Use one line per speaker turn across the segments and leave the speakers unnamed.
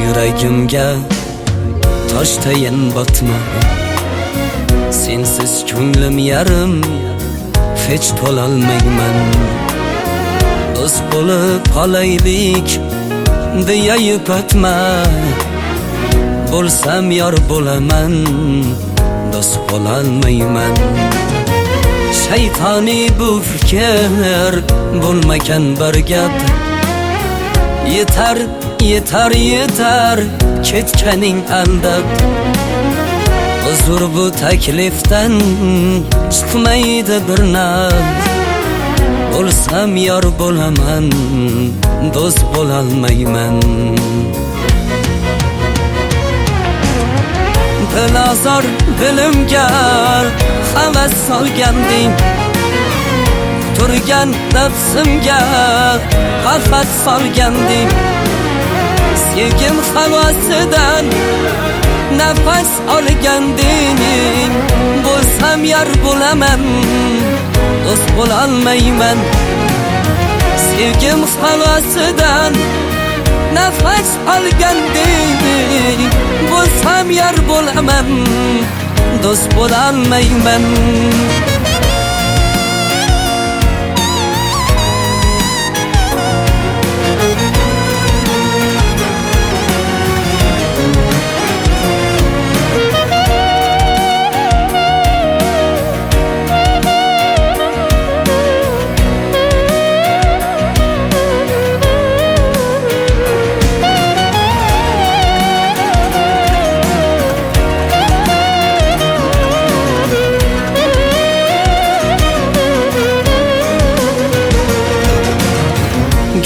Yuragimga toshtayin botma, sensiz ko'nglim yarim, hech to'lolmayman. Do'st bo'lib qolaylik deya yupatma, bo'lsam yor bo'laman, do'st bo'lolmayman. Shaytoniy bu fikr bo'lmagan bir gap. Yetar, yetar, yetar ketganing aldab. Huzur bu taklifdan chiqmaydi bir naf. Bo'lsam yor bo'laman, do'st bo'lolmayman. Dilozor dilimga havas solganding, turgan nafsimga qafat solganding. Sevgim havosidan nafas olganding. Bo'lsam yor bo'laman, do'st bo'lolmayman. Sevgim havosidan nafas olganding. Bo'lsam yor bo'laman, do'st bo'lolmayman.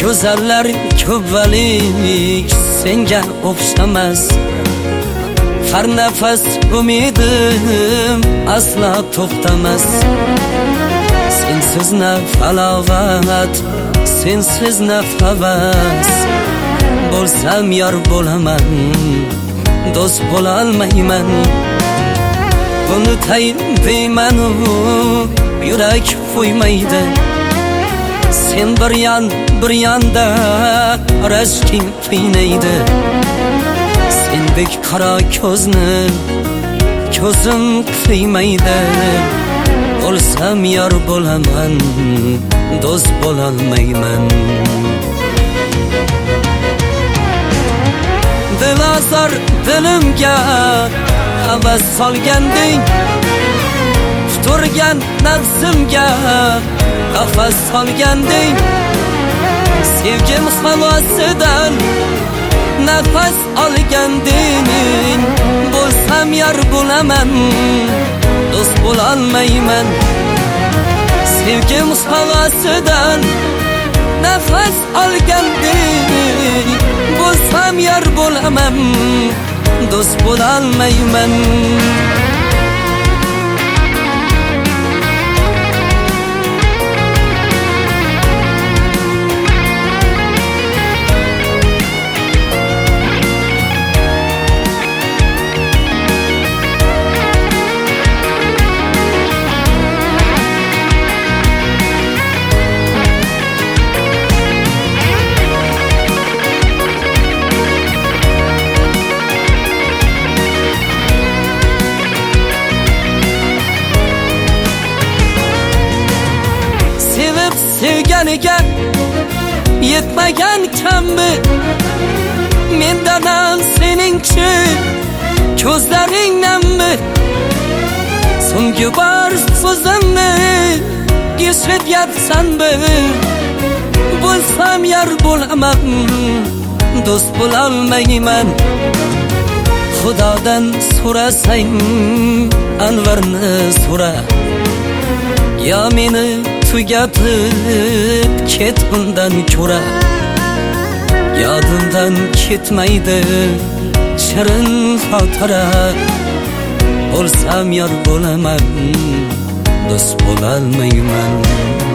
Go'zallar ko'palik senga o'xshamas. Har nafas umidim asla to'xtamas. Sensiz na falovat, sensiz na havas. Bo'lsam yor bo'laman, do'st bo'lolmayman. Unutayin deyman, yurak qo'ymaydi. Sen bir yanda rashking qiynaydi. Sendek qaro ko'zni ko'zim qiymaydi. Bo'lsam yor bo'laman, do'st bo'lolmayman. Dilozor dilimga havas solganding, turgan nafsimga qafas solganding. Sevgim havosidan nafas olganding. Bo'lsam yor bo'laman, do'st bo'lolmayman. Sevgim havosidan nafas olganding. Bo'lsam yor bo'laman, do'st bo'lolmayman. Sevganiga yetmagan kammi mendan seningchi ko'zlaringdanmi? So'nggi bor so'zimni eshityapsanmi? Bo'lsam yor bo'laman, do'st bo'lolmayman. Xudodan so'rasang Anvarni so'ra, yo meni tugatib ket bundan ko'ra. Yodimdan ketmaydi shirin xotira. Bo'lsam yor bo'laman, do'st bo'lolmayman.